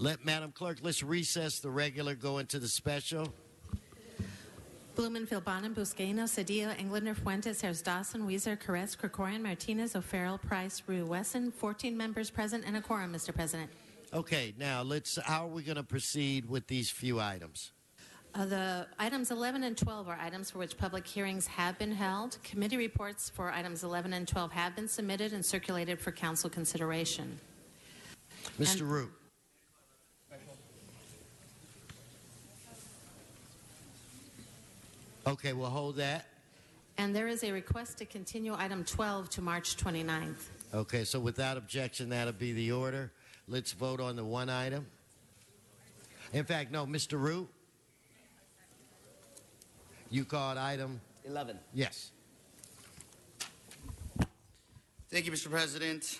Madam Clerk, let's recess the regular, go into the special. Blumenfield, Bonin, Buscaino, Cedillo, Englander, Fuentes, Harris, Dawson, Weezer, Caress, Krikorian, Martinez, O'Farrell, Price, Rue, Wesson. 14 members present and a quorum, Mr. President. Okay, now how are we going to proceed with these few items? The items 11 and 12 are items for which public hearings have been held. Committee reports for items 11 and 12 have been submitted and circulated for council consideration. Mr. Root. Okay, we'll hold that. And there is a request to continue item 12 to March 29th. Okay, so without objection, that'll be the order. Let's vote on the one item. In fact, no, Mr. Root. You called item 11. Yes. Thank you, Mr. President.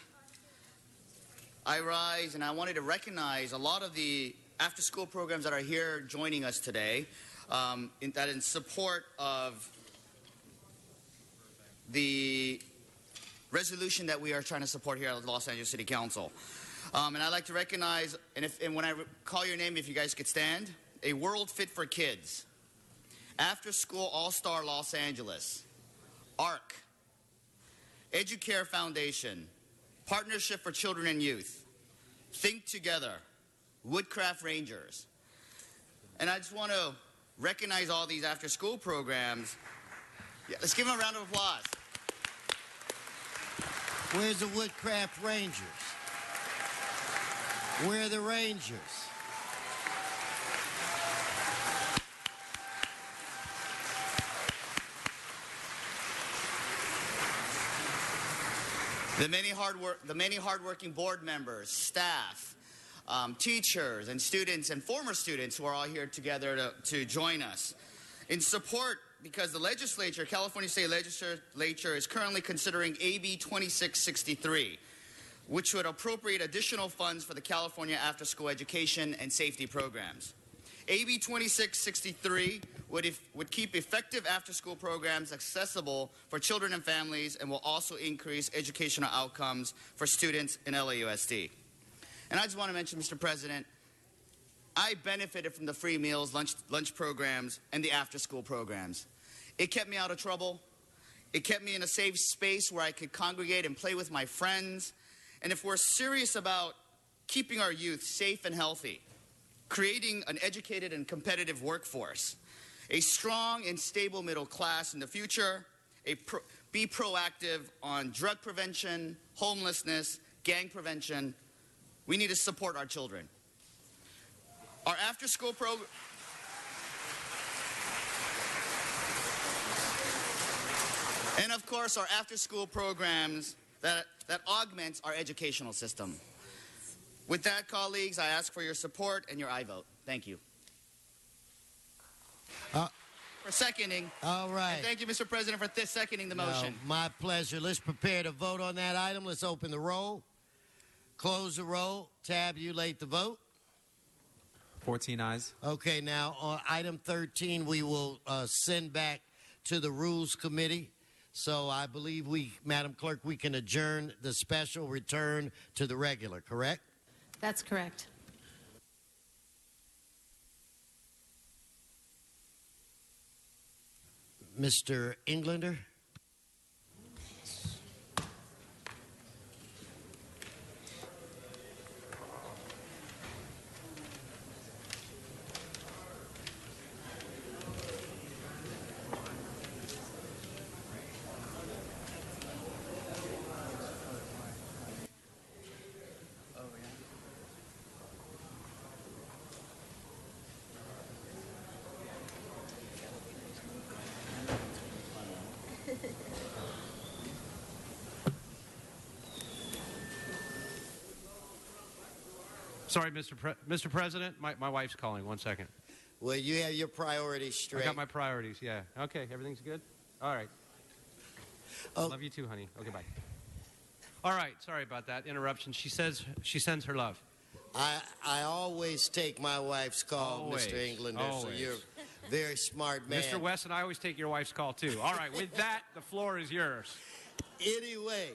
I rise and I wanted to recognize a lot of the after-school programs that are here joining us today in support of the resolution that we are trying to support here at the Los Angeles City Council. And I'd like to recognize, and when I call your name, if you guys could stand, A World Fit for Kids, After School All-Star Los Angeles, ARC, Educare Foundation, Partnership for Children and Youth, Think Together, Woodcraft Rangers. And I just want to recognize all these after-school programs. Yeah, let's give them a round of applause. Where's the Woodcraft Rangers? Where are the Rangers? The many hardworking board members, staff, teachers, and students and former students who are all here together to join us in support, because the legislature, California State Legislature, is currently considering AB 2663, which would appropriate additional funds for the California after-school education and safety programs. AB 2663 would keep effective after-school programs accessible for children and families and will also increase educational outcomes for students in LAUSD. And I just want to mention, Mr. President, I benefited from the free meals, lunch programs, and the after-school programs. It kept me out of trouble. It kept me in a safe space where I could congregate and play with my friends. And if we're serious about keeping our youth safe and healthy, creating an educated and competitive workforce, a strong and stable middle class in the future, be proactive on drug prevention, homelessness, gang prevention, we need to support our children. Our after-school program... And of course, our after-school programs that augments our educational system. With that, colleagues, I ask for your support and your aye vote. Thank you. For seconding. All right. And thank you, Mr. President, for seconding the motion. My pleasure. Let's prepare to vote on that item. Let's open the roll. Close the roll. Tabulate the vote. 14 ayes. Okay, now on item 13, we will send back to the Rules Committee. So I believe Madam Clerk, we can adjourn the special, return to the regular, correct? That's correct. Mr. Englander? Sorry, Mr. President, my wife's calling. 1 second. Well, you have your priorities straight. I got my priorities, yeah. Okay, everything's good? All right. Oh. Love you too, honey. Okay, bye. All right, sorry about that interruption. She says she sends her love. I always take my wife's call, Always. Mr. Englander, Always. so you're a very smart man. Mr. West and I always take your wife's call, too. All right, with that, the floor is yours. Anyway,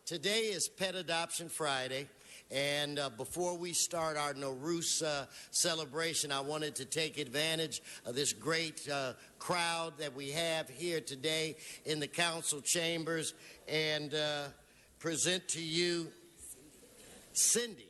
today is Pet Adoption Friday, And before we start our Nowruz celebration, I wanted to take advantage of this great crowd that we have here today in the council chambers and present to you Cindy.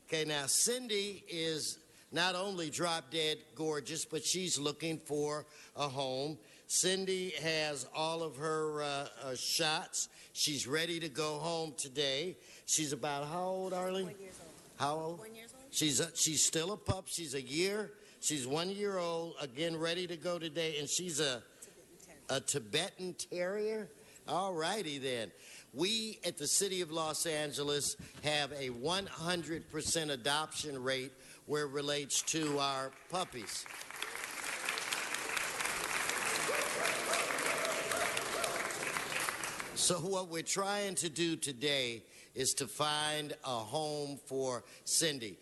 Okay, now Cindy is not only drop dead gorgeous, but she's looking for a home. Cindy has all of her shots. She's ready to go home today. She's about how old, Arlene? 1 years old. How old? 1 year old. She's still a pup. She's a year. She's 1 year old. Again, ready to go today, and she's a Tibetan Terrier. All righty then. We at the City of Los Angeles have a 100% adoption rate where it relates to our puppies. So what we're trying to do today is to find a home for Cindy.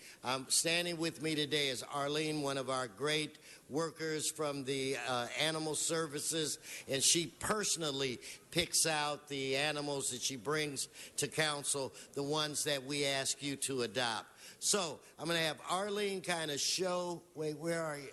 Standing with me today is Arlene, one of our great workers from the animal services, and she personally picks out the animals that she brings to council, the ones that we ask you to adopt. So I'm going to have Arlene kind of show, wait, where are you?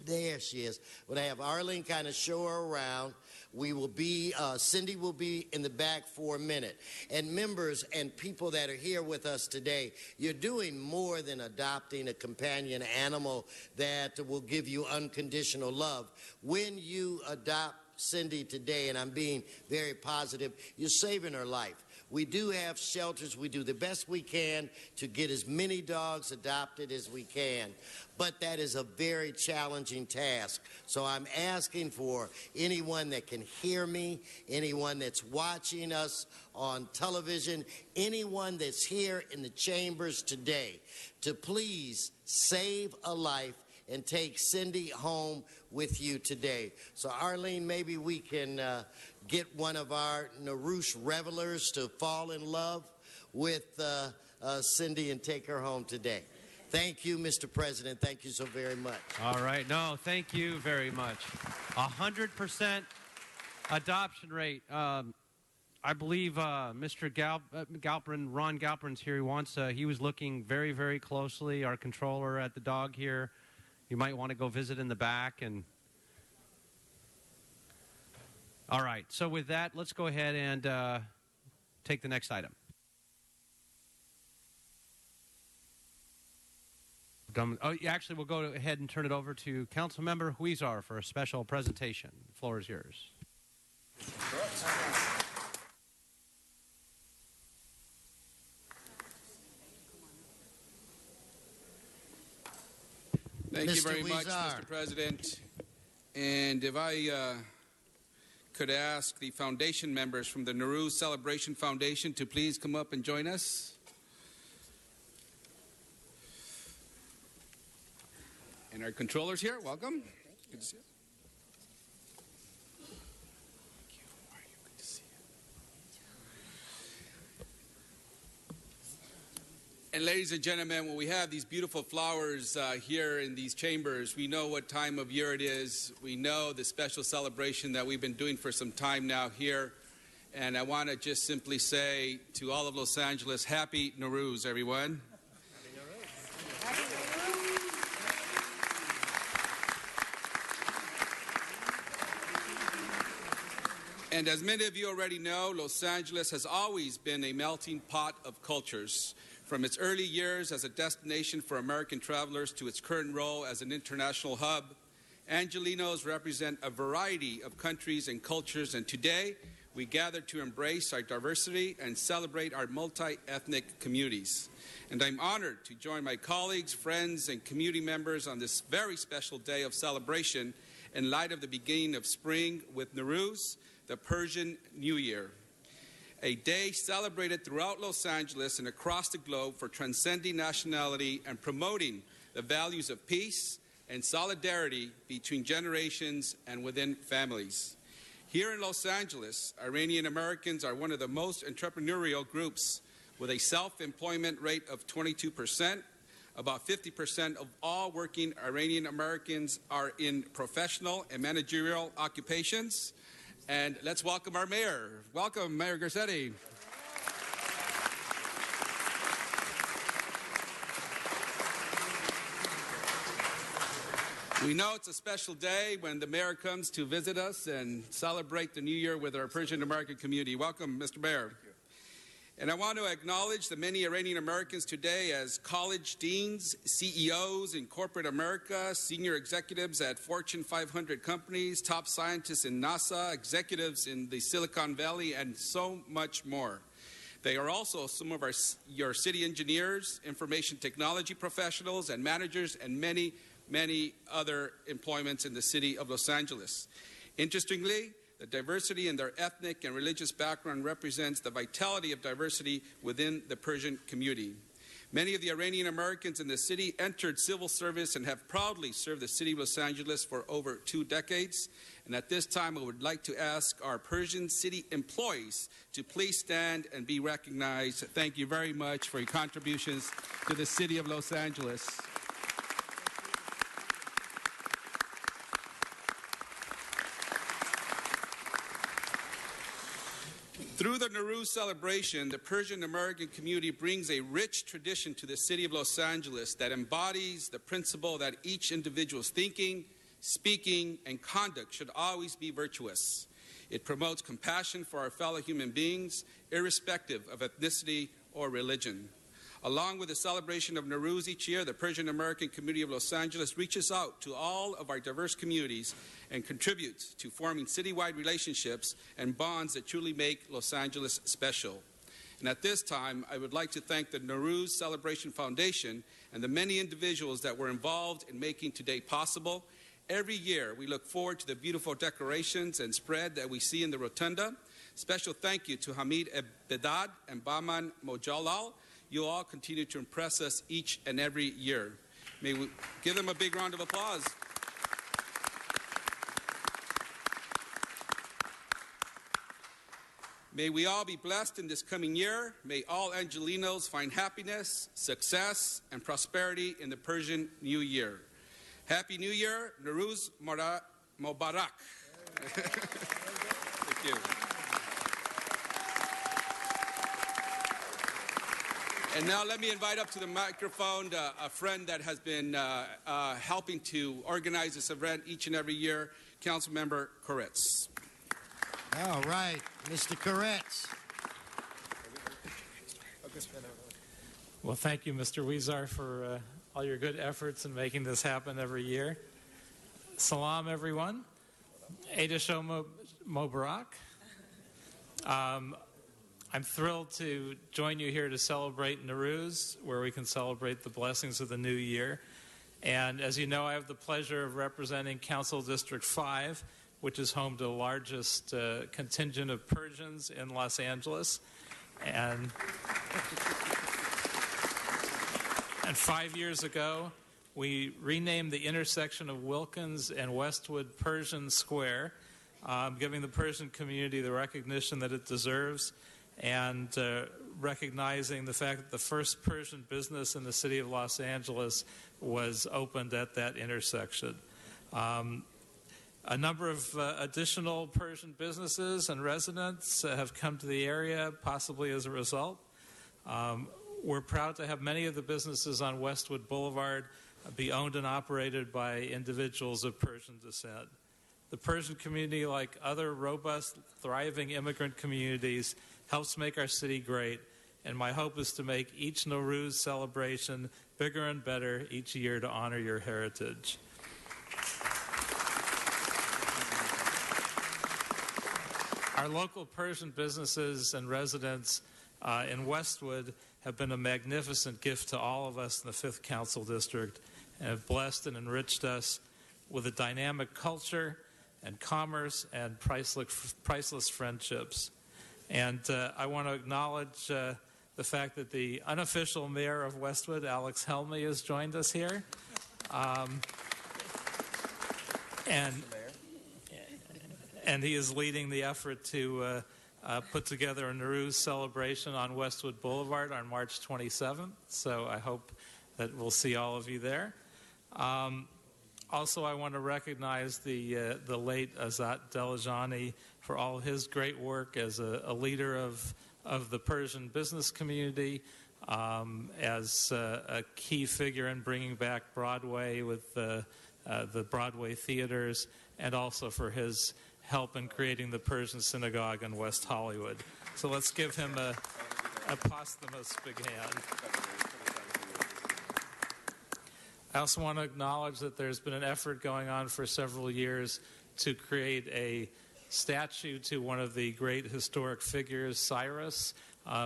There she is. I'm going to have Arlene kind of show her around. We will be, Cindy will be in the back for a minute. And members and people that are here with us today, you're doing more than adopting a companion animal that will give you unconditional love. When you adopt Cindy today, and I'm being very positive, you're saving her life. We do have shelters. We do the best we can to get as many dogs adopted as we can. But that is a very challenging task. So I'm asking for anyone that can hear me, anyone that's watching us on television, anyone that's here in the chambers today, to please save a life and take Cindy home with you today. So Arlene, maybe we can get one of our Nowruz revelers to fall in love with Cindy and take her home today. Thank you, Mr. President. Thank you so very much. All right. No, thank you very much. 100% adoption rate. I believe Mr. Galperin, Ron Galperin's here. He was looking very, very closely. Our controller at the dog here. You might want to go visit in the back. And all right. So with that, let's go ahead and take the next item. Oh, actually, we'll go ahead and turn it over to Councilmember Huizar for a special presentation. The floor is yours. Thank you very Mr. much, Huizar. Mr. President. And if I could ask the foundation members from the Nowruz Celebration Foundation to please come up and join us. And our controllers here, welcome. Good to see you. Thank you. How are you? Good to see you. And ladies and gentlemen, when we have these beautiful flowers here in these chambers, we know what time of year it is. We know the special celebration that we've been doing for some time now here. And I want to just simply say to all of Los Angeles, Happy Nowruz, everyone. And as many of you already know, Los Angeles has always been a melting pot of cultures. From its early years as a destination for American travelers to its current role as an international hub, Angelenos represent a variety of countries and cultures, and today we gather to embrace our diversity and celebrate our multi-ethnic communities. And I'm honored to join my colleagues, friends, and community members on this very special day of celebration in light of the beginning of spring with Nowruz, the Persian New Year, a day celebrated throughout Los Angeles and across the globe for transcending nationality and promoting the values of peace and solidarity between generations and within families. Here in Los Angeles, Iranian Americans are one of the most entrepreneurial groups with a self-employment rate of 22%. About 50% of all working Iranian Americans are in professional and managerial occupations. And let's welcome our mayor. Welcome, Mayor Garcetti. We know it's a special day when the mayor comes to visit us and celebrate the new year with our Persian American community. Welcome, Mr. Mayor. And I want to acknowledge the many Iranian Americans today as college deans, CEOs in corporate America, senior executives at Fortune 500 companies, top scientists in NASA, executives in the Silicon Valley, and so much more. They are also some of your city engineers, information technology professionals, and managers, and many other employments in the city of Los Angeles. Interestingly, the diversity in their ethnic and religious background represents the vitality of diversity within the Persian community. Many of the Iranian Americans in the city entered civil service and have proudly served the city of Los Angeles for over 2 decades. And at this time, I would like to ask our Persian city employees to please stand and be recognized. Thank you very much for your contributions to the city of Los Angeles. Through the Nowruz celebration, the Persian American community brings a rich tradition to the city of Los Angeles that embodies the principle that each individual's thinking, speaking, and conduct should always be virtuous. It promotes compassion for our fellow human beings, irrespective of ethnicity or religion. Along with the celebration of Nowruz each year, the Persian American community of Los Angeles reaches out to all of our diverse communities and contributes to forming citywide relationships and bonds that truly make Los Angeles special. And at this time, I would like to thank the Nowruz Celebration Foundation and the many individuals that were involved in making today possible. Every year, we look forward to the beautiful decorations and spread that we see in the rotunda. Special thank you to Hamid Bedad and Baman Mojalal. You all continue to impress us each and every year. May we give them a big round of applause. May we all be blessed in this coming year. May all Angelinos find happiness, success, and prosperity in the Persian New Year. Happy New Year, Nowruz Mubarak. Thank you. And now let me invite up to the microphone a friend that has been helping to organize this event each and every year, Councilmember Koretz. All right, Mr. Koretz. Well, thank you, Mr. Weezar, for all your good efforts in making this happen every year. Salam, everyone. Eid Shom Mubarak. I'm thrilled to join you here to celebrate Nowruz, where we can celebrate the blessings of the new year. And as you know, I have the pleasure of representing Council District 5, which is home to the largest contingent of Persians in Los Angeles. And 5 years ago, we renamed the intersection of Wilkins and Westwood Persian Square, giving the Persian community the recognition that it deserves, and recognizing the fact that the first Persian business in the city of Los Angeles was opened at that intersection. A number of additional Persian businesses and residents have come to the area, possibly as a result. We're proud to have many of the businesses on Westwood Boulevard be owned and operated by individuals of Persian descent. The Persian community, like other robust, thriving immigrant communities, helps make our city great, and my hope is to make each Nowruz celebration bigger and better each year to honor your heritage. Our local Persian businesses and residents in Westwood have been a magnificent gift to all of us in the 5th Council District and have blessed and enriched us with a dynamic culture and commerce and priceless friendships. And I want to acknowledge the fact that the unofficial mayor of Westwood, Alex Helmy, has joined us here. And he is leading the effort to put together a Nowruz celebration on Westwood Boulevard on March 27th. So I hope that we'll see all of you there. Also, I want to recognize the late Azat Delajani for all his great work as a leader of the Persian business community, as a key figure in bringing back Broadway with the Broadway theaters, and also for his help in creating the Persian Synagogue in West Hollywood. So let's give him a posthumous big hand. I also want to acknowledge that there's been an effort going on for several years to create a statue to one of the great historic figures, Cyrus,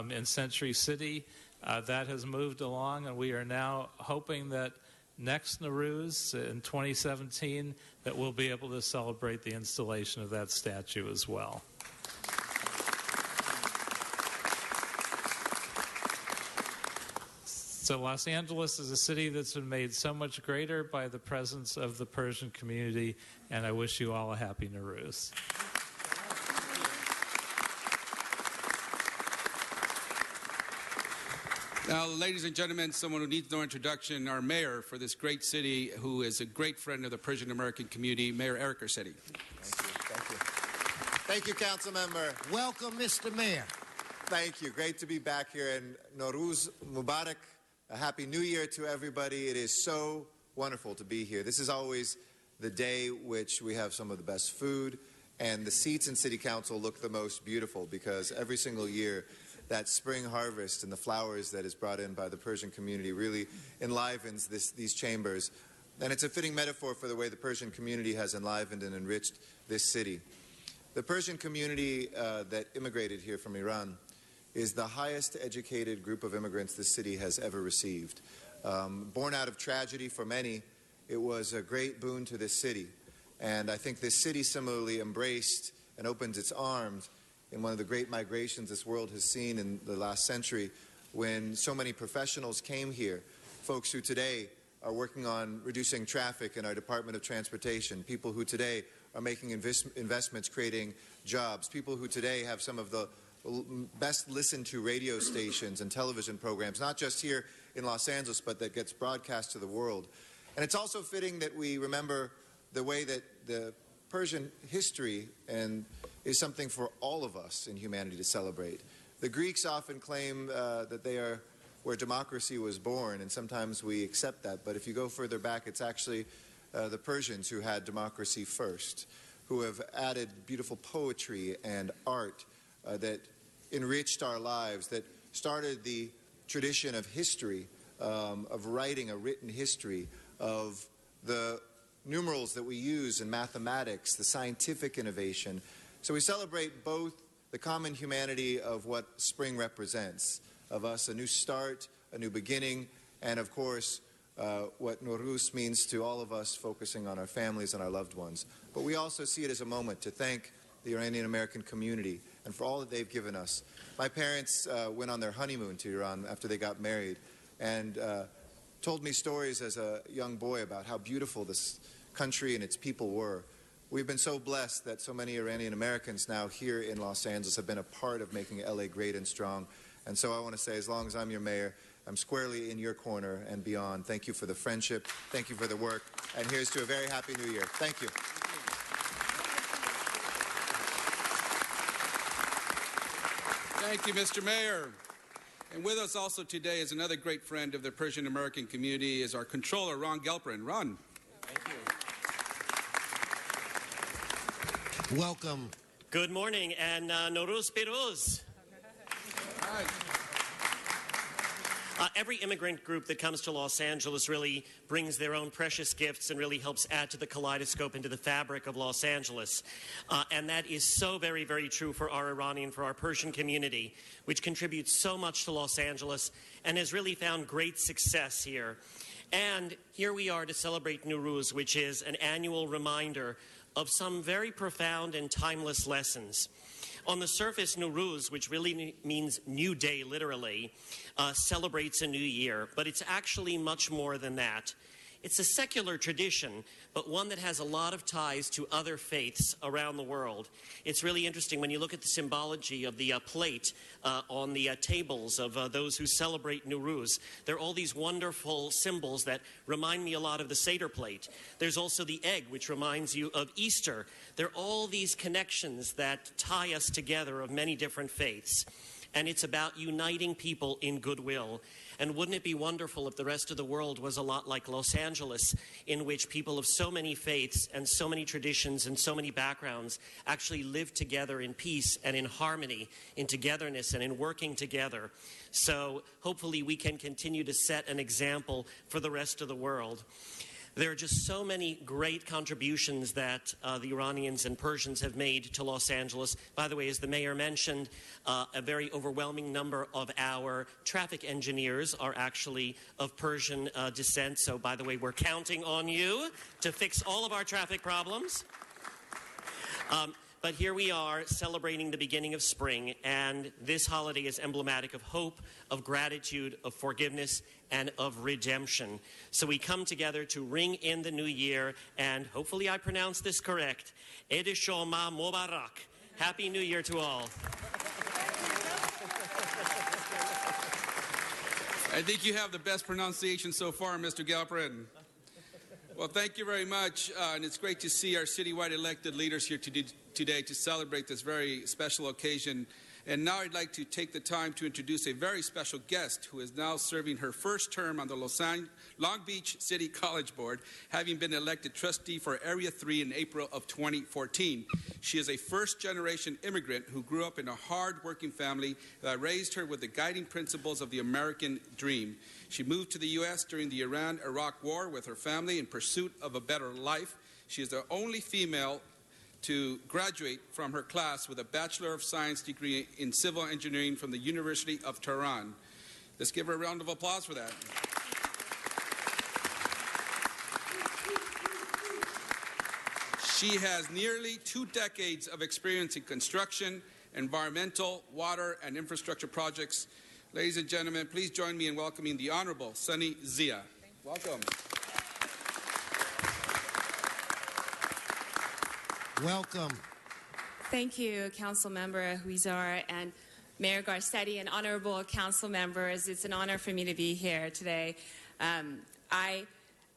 in Century City. That has moved along, and we are now hoping that next Nowruz in 2017 that we'll be able to celebrate the installation of that statue as well. So Los Angeles is a city that's been made so much greater by the presence of the Persian community, and I wish you all a happy Nowruz. Now, ladies and gentlemen, someone who needs no introduction, our mayor for this great city, who is a great friend of the Persian American community, Mayor Eric Garcetti. Thank you. Thank you, Council Member. Welcome, Mr. Mayor. Thank you. Great to be back here. And Nowruz Mubarak, a happy new year to everybody. It is so wonderful to be here. This is always the day which we have some of the best food, and the seats in City Council look the most beautiful because every single year that spring harvest and the flowers that is brought in by the Persian community really enlivens these chambers. And it's a fitting metaphor for the way the Persian community has enlivened and enriched this city. The Persian community that immigrated here from Iran is the highest educated group of immigrants this city has ever received. Born out of tragedy for many, it was a great boon to this city. And I think this city similarly embraced and opened its arms in one of the great migrations this world has seen in the last century, when so many professionals came here, folks who today are working on reducing traffic in our Department of Transportation, people who today are making investments creating jobs, people who today have some of the best listened to radio stations and television programs, not just here in Los Angeles, but that gets broadcast to the world. And it's also fitting that we remember the way that the Persian history and is something for all of us in humanity to celebrate. The Greeks often claim that they are where democracy was born, and sometimes we accept that. But if you go further back, it's actually the Persians who had democracy first, who have added beautiful poetry and art that enriched our lives, that started the tradition of history, of writing a written history, of the numerals that we use in mathematics, the scientific innovation. So we celebrate both the common humanity of what spring represents, of us a new start, a new beginning, and of course what Nowruz means to all of us, focusing on our families and our loved ones. But we also see it as a moment to thank the Iranian American community and for all that they've given us. My parents went on their honeymoon to Iran after they got married and told me stories as a young boy about how beautiful this country and its people were. We've been so blessed that so many Iranian Americans now here in Los Angeles have been a part of making LA great and strong. And so I want to say, as long as I'm your mayor, I'm squarely in your corner and beyond. Thank you for the friendship. Thank you for the work. And here's to a very happy new year. Thank you. Thank you, Mr. Mayor. And with us also today is another great friend of the Persian American community, is our controller, Ron Galperin. Ron. Thank you. Welcome. Good morning, and Nowruz Piruz. Every immigrant group that comes to Los Angeles really brings their own precious gifts and really helps add to the kaleidoscope and to the fabric of Los Angeles. And that is so very, very true for our Iranian, for our Persian community, which contributes so much to Los Angeles and has really found great success here. And here we are to celebrate Nowruz, which is an annual reminder of some very profound and timeless lessons. On the surface, Nowruz, which really means new day, literally, celebrates a new year, but it's actually much more than that. It's a secular tradition, but one that has a lot of ties to other faiths around the world. It's really interesting when you look at the symbology of the plate on the tables of those who celebrate Nowruz. There are all these wonderful symbols that remind me a lot of the Seder plate. There's also the egg, which reminds you of Easter. There are all these connections that tie us together of many different faiths. and it's about uniting people in goodwill. And wouldn't it be wonderful if the rest of the world was a lot like Los Angeles, in which people of so many faiths and so many traditions and so many backgrounds actually live together in peace and in harmony, in togetherness and in working together. So hopefully we can continue to set an example for the rest of the world. There are just so many great contributions that the Iranians and Persians have made to Los Angeles. By the way, as the mayor mentioned, a very overwhelming number of our traffic engineers are actually of Persian descent. So, by the way, we're counting on you to fix all of our traffic problems. But here we are celebrating the beginning of spring, and this holiday is emblematic of hope, of gratitude, of forgiveness, and of redemption. So we come together to ring in the new year, and hopefully I pronounced this correct. Eid Shoma Mubarak. Happy New Year to all. I think you have the best pronunciation so far, Mr. Galperin. Well, thank you very much, and it's great to see our citywide elected leaders here today to celebrate this very special occasion. And now I'd like to take the time to introduce a very special guest who is now serving her first term on the Long Beach City College Board, having been elected trustee for Area 3 in April of 2014. She is a first-generation immigrant who grew up in a hard-working family that raised her with the guiding principles of the American dream. She moved to the U.S. during the Iran-Iraq War with her family in pursuit of a better life. She is the only female to graduate from her class with a Bachelor of Science degree in Civil Engineering from the University of Tehran. Let's give her a round of applause for that. She has nearly 2 decades of experience in construction, environmental, water, and infrastructure projects. Ladies and gentlemen, please join me in welcoming the Honorable Sunny Zia. Welcome. Welcome. Thank you, Council Member Huizar and Mayor Garcetti and honorable council members. It's an honor for me to be here today. I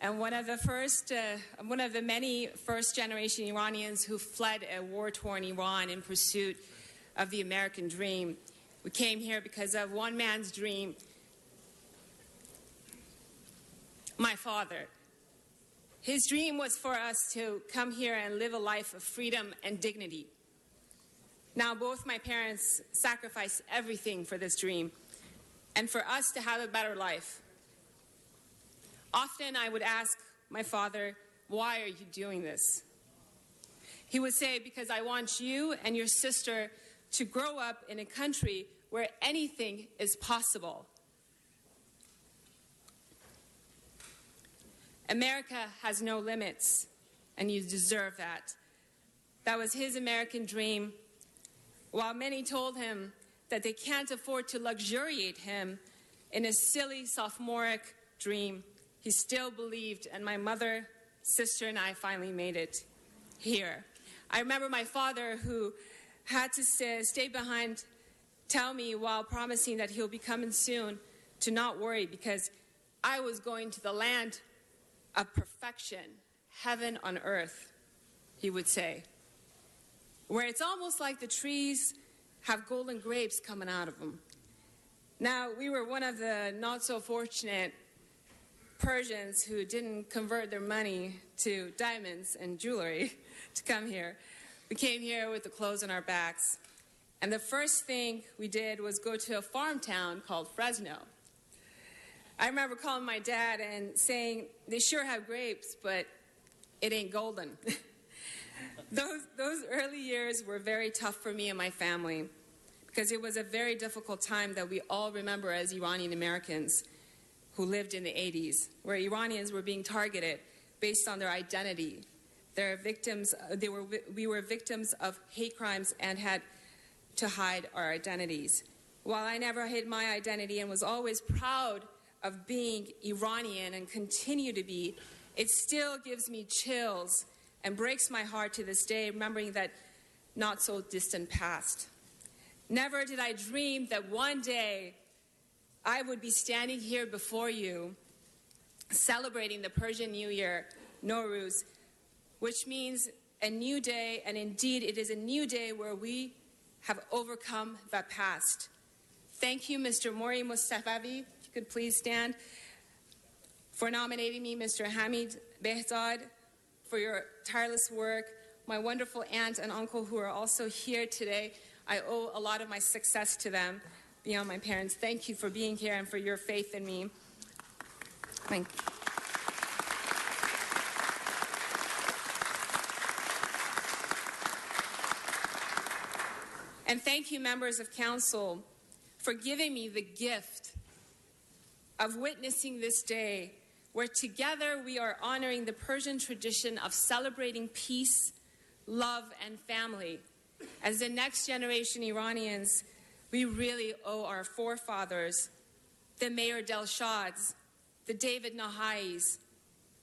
am one of the many first-generation Iranians who fled a war-torn Iran in pursuit of the American dream. We came here because of one man's dream, my father. His dream was for us to come here and live a life of freedom and dignity. Now, both my parents sacrificed everything for this dream and for us to have a better life. Often I would ask my father, "Why are you doing this?" He would say, "Because I want you and your sister to grow up in a country where anything is possible." America has no limits, and you deserve that. That was his American dream. While many told him that they can't afford to luxuriate him in a silly sophomoric dream, he still believed, and my mother, sister, and I finally made it here. I remember my father, who had to stay behind, tell me while promising that he'll be coming soon to not worry, because I was going to the land of perfection, heaven on earth, he would say, where it's almost like the trees have golden grapes coming out of them. Now, we were one of the not-so-fortunate Persians who didn't convert their money to diamonds and jewelry to come here. We came here with the clothes on our backs, and the first thing we did was go to a farm town called Fresno. I remember calling my dad and saying, "They sure have grapes, but it ain't golden." Those early years were very tough for me and my family, because it was a very difficult time that we all remember as Iranian Americans who lived in the 80s, where Iranians were being targeted based on their identity. We were victims of hate crimes and had to hide our identities. While I never hid my identity and was always proud of being Iranian and continue to be, it still gives me chills and breaks my heart to this day, remembering that not so distant past. Never did I dream that one day I would be standing here before you celebrating the Persian New Year, Nowruz, which means a new day, and indeed it is a new day where we have overcome the past. Thank you, Mr. Mori Mustafavi, if you could please stand, for nominating me, Mr. Hamid Behzad, for your tireless work. My wonderful aunt and uncle who are also here today, I owe a lot of my success to them beyond my parents. Thank you for being here and for your faith in me. Thank you. And thank you, members of council, for giving me the gift of witnessing this day where together we are honoring the Persian tradition of celebrating peace, love, and family. As the next generation Iranians, we really owe our forefathers, the Meir Delshads, the David Nahais,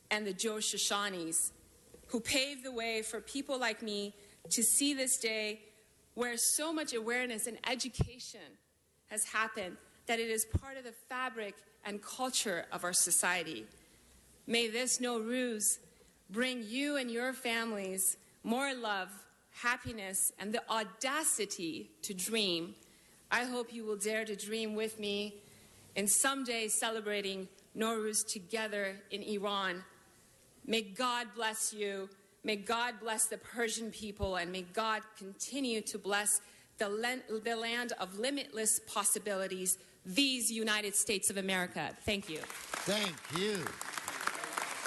and the Joe Shoshanis, who paved the way for people like me to see this day where so much awareness and education has happened that it is part of the fabric and culture of our society. May this Nowruz bring you and your families more love, happiness, and the audacity to dream. I hope you will dare to dream with me in someday celebrating Nowruz together in Iran. May God bless you. May God bless the Persian people, and may God continue to bless the land of limitless possibilities, these United States of America. Thank you. Thank you.